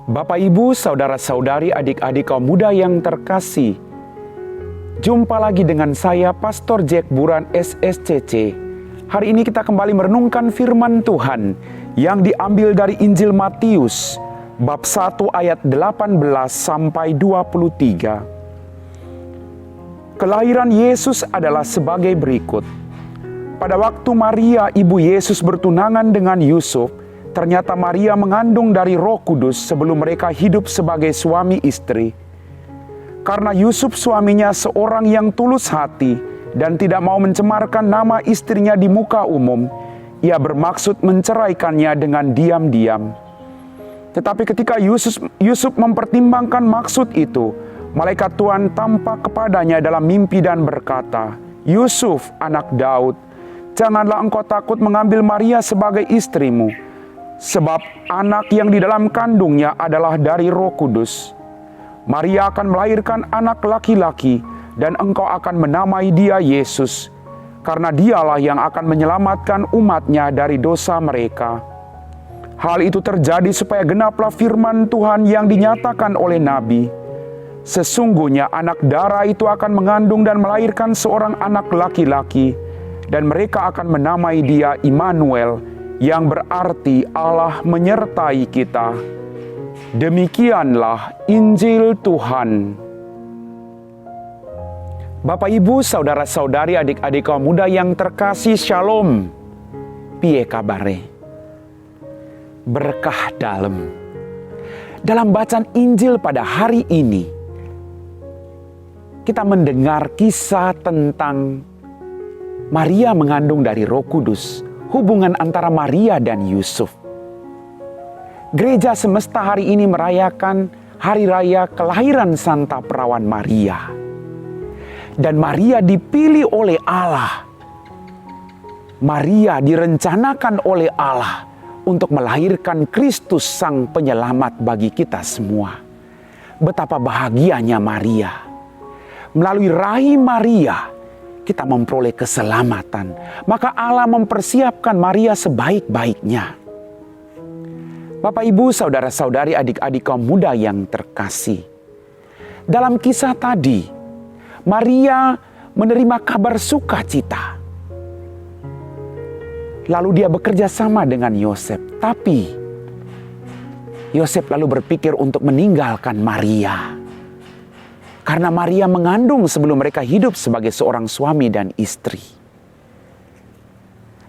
Bapak, Ibu, saudara-saudari, adik-adik kaum muda yang terkasih, jumpa lagi dengan saya, Pastor Jack Buran SSCC. Hari ini kita kembali merenungkan firman Tuhan yang diambil dari Injil Matius, bab 1 ayat 18 sampai 23. Kelahiran Yesus adalah sebagai berikut. Pada waktu Maria, ibu Yesus bertunangan dengan Yusuf, ternyata Maria mengandung dari Roh Kudus sebelum mereka hidup sebagai suami istri. Karena Yusuf suaminya seorang yang tulus hati dan tidak mau mencemarkan nama istrinya di muka umum, ia bermaksud menceraikannya dengan diam-diam. Tetapi ketika Yusuf mempertimbangkan maksud itu, malaikat Tuhan tampak kepadanya dalam mimpi dan berkata, "Yusuf, anak Daud, janganlah engkau takut mengambil Maria sebagai istrimu, sebab anak yang di dalam kandungnya adalah dari Roh Kudus. Maria akan melahirkan anak laki-laki, dan engkau akan menamai dia Yesus, karena dialah yang akan menyelamatkan umatnya dari dosa mereka." Hal itu terjadi supaya genaplah firman Tuhan yang dinyatakan oleh Nabi. Sesungguhnya anak darah itu akan mengandung dan melahirkan seorang anak laki-laki, dan mereka akan menamai dia Immanuel, yang berarti Allah menyertai kita. Demikianlah Injil Tuhan. Bapak, Ibu, saudara-saudari, adik-adik kaum muda yang terkasih, Shalom. Piye kabare? Berkah dalam. Dalam bacaan Injil pada hari ini, kita mendengar kisah tentang Maria mengandung dari Roh Kudus, hubungan antara Maria dan Yusuf. Gereja semesta hari ini merayakan hari raya kelahiran Santa Perawan Maria. Dan Maria dipilih oleh Allah. Maria direncanakan oleh Allah untuk melahirkan Kristus Sang Penyelamat bagi kita semua. Betapa bahagianya Maria. Melalui rahim Maria, kita memperoleh keselamatan. Maka Allah mempersiapkan Maria sebaik-baiknya. Bapak, Ibu, saudara-saudari, adik-adik kaum muda yang terkasih. Dalam kisah tadi, Maria menerima kabar sukacita. Lalu dia bekerja sama dengan Yosef. Tapi Yosef lalu berpikir untuk meninggalkan Maria. Karena Maria mengandung sebelum mereka hidup sebagai seorang suami dan istri.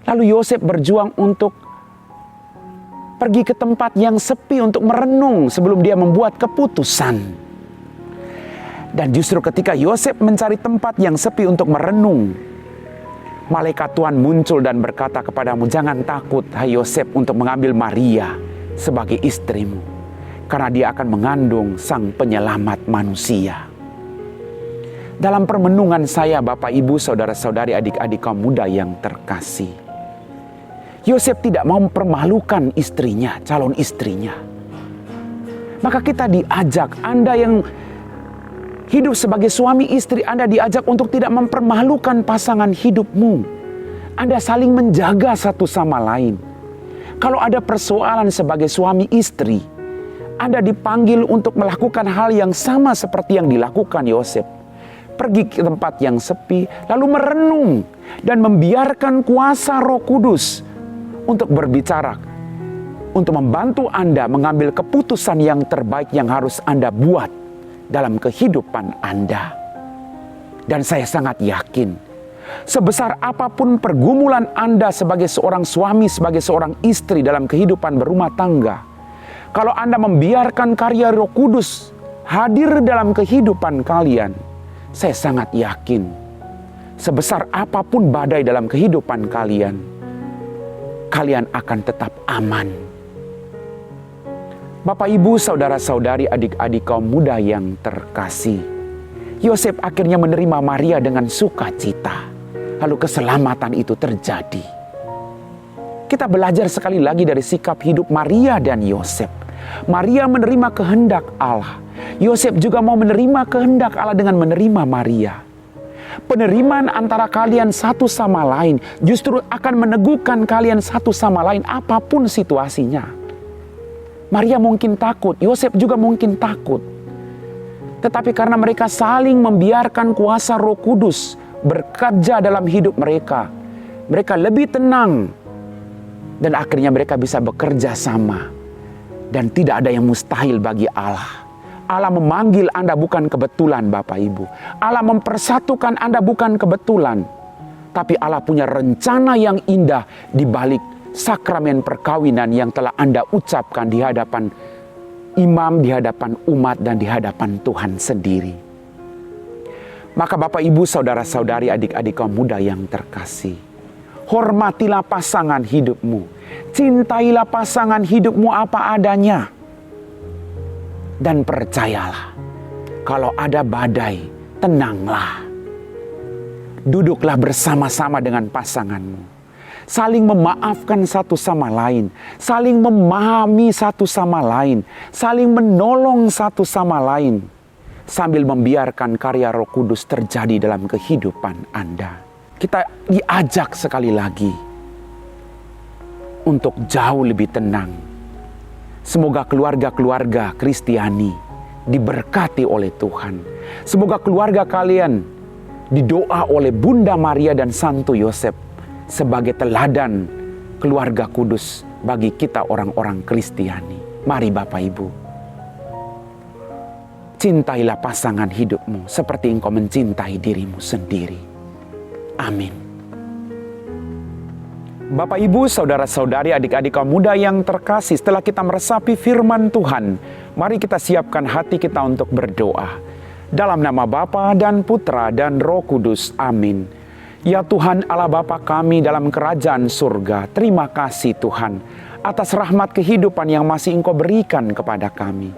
Lalu Yosef berjuang untuk pergi ke tempat yang sepi untuk merenung sebelum dia membuat keputusan. Dan justru ketika Yosef mencari tempat yang sepi untuk merenung, malaikat Tuhan muncul dan berkata kepadamu, "Jangan takut, hai Yosef, untuk mengambil Maria sebagai istrimu. Karena dia akan mengandung Sang Penyelamat manusia." Dalam permenungan saya, Bapak, Ibu, saudara-saudari, adik-adik kaum muda yang terkasih, Yosef tidak mau mempermalukan istrinya, calon istrinya. Maka kita diajak, Anda yang hidup sebagai suami istri, Anda diajak untuk tidak mempermalukan pasangan hidupmu. Anda saling menjaga satu sama lain. Kalau ada persoalan sebagai suami istri, Anda dipanggil untuk melakukan hal yang sama seperti yang dilakukan Yosef. Pergi ke tempat yang sepi, lalu merenung dan membiarkan kuasa Roh Kudus untuk berbicara, untuk membantu Anda mengambil keputusan yang terbaik yang harus Anda buat dalam kehidupan Anda. Dan saya sangat yakin, sebesar apapun pergumulan Anda sebagai seorang suami, sebagai seorang istri dalam kehidupan berumah tangga, kalau Anda membiarkan karya Roh Kudus hadir dalam kehidupan kalian, saya sangat yakin, sebesar apapun badai dalam kehidupan kalian, kalian akan tetap aman. Bapak, Ibu, saudara-saudari, adik-adik kaum muda yang terkasih, Yosef akhirnya menerima Maria dengan sukacita. Lalu keselamatan itu terjadi. Kita belajar sekali lagi dari sikap hidup Maria dan Yosef. Maria menerima kehendak Allah. Yosef juga mau menerima kehendak Allah dengan menerima Maria. Penerimaan antara kalian satu sama lain justru akan meneguhkan kalian satu sama lain apapun situasinya. Maria mungkin takut, Yosef juga mungkin takut. Tetapi karena mereka saling membiarkan kuasa Roh Kudus bekerja dalam hidup mereka, mereka lebih tenang. Dan akhirnya mereka bisa bekerja sama. Dan tidak ada yang mustahil bagi Allah. Allah memanggil Anda bukan kebetulan, Bapak Ibu. Allah mempersatukan Anda bukan kebetulan. Tapi Allah punya rencana yang indah di balik sakramen perkawinan yang telah Anda ucapkan di hadapan imam, di hadapan umat, dan di hadapan Tuhan sendiri. Maka Bapak Ibu, saudara-saudari, adik-adik kaum muda yang terkasih, hormatilah pasangan hidupmu. Cintailah pasangan hidupmu apa adanya. Dan percayalah, kalau ada badai, tenanglah. Duduklah bersama-sama dengan pasanganmu. Saling memaafkan satu sama lain, saling memahami satu sama lain, saling menolong satu sama lain, sambil membiarkan karya Roh Kudus terjadi dalam kehidupan Anda. Kita diajak sekali lagi untuk jauh lebih tenang. Semoga keluarga-keluarga Kristiani diberkati oleh Tuhan. Semoga keluarga kalian didoa oleh Bunda Maria dan Santo Yosef sebagai teladan keluarga kudus bagi kita orang-orang Kristiani. Mari Bapak Ibu, cintailah pasangan hidupmu seperti engkau mencintai dirimu sendiri. Amin. Bapak Ibu, saudara-saudari, adik-adik kaum muda yang terkasih, setelah kita meresapi firman Tuhan, mari kita siapkan hati kita untuk berdoa. Dalam nama Bapa dan Putra dan Roh Kudus. Amin. Ya Tuhan Allah Bapa kami dalam kerajaan surga, terima kasih Tuhan atas rahmat kehidupan yang masih Engkau berikan kepada kami.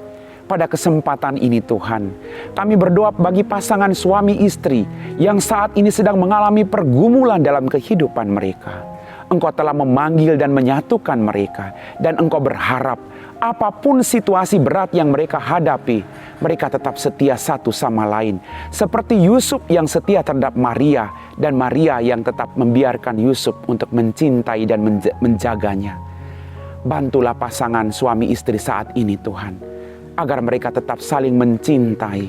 Pada kesempatan ini Tuhan, kami berdoa bagi pasangan suami istri yang saat ini sedang mengalami pergumulan dalam kehidupan mereka. Engkau telah memanggil dan menyatukan mereka, dan Engkau berharap apapun situasi berat yang mereka hadapi, mereka tetap setia satu sama lain. Seperti Yusuf yang setia terhadap Maria, dan Maria yang tetap membiarkan Yusuf untuk mencintai dan menjaganya. Bantulah pasangan suami istri saat ini Tuhan, agar mereka tetap saling mencintai,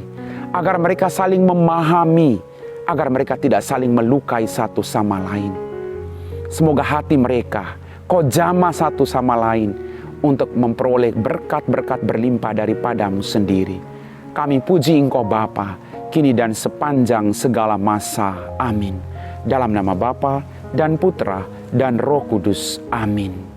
agar mereka saling memahami, agar mereka tidak saling melukai satu sama lain. Semoga hati mereka Kau jamah satu sama lain untuk memperoleh berkat-berkat berlimpah daripadamu sendiri. Kami puji Engkau Bapa, kini dan sepanjang segala masa. Amin. Dalam nama Bapa dan Putra dan Roh Kudus. Amin.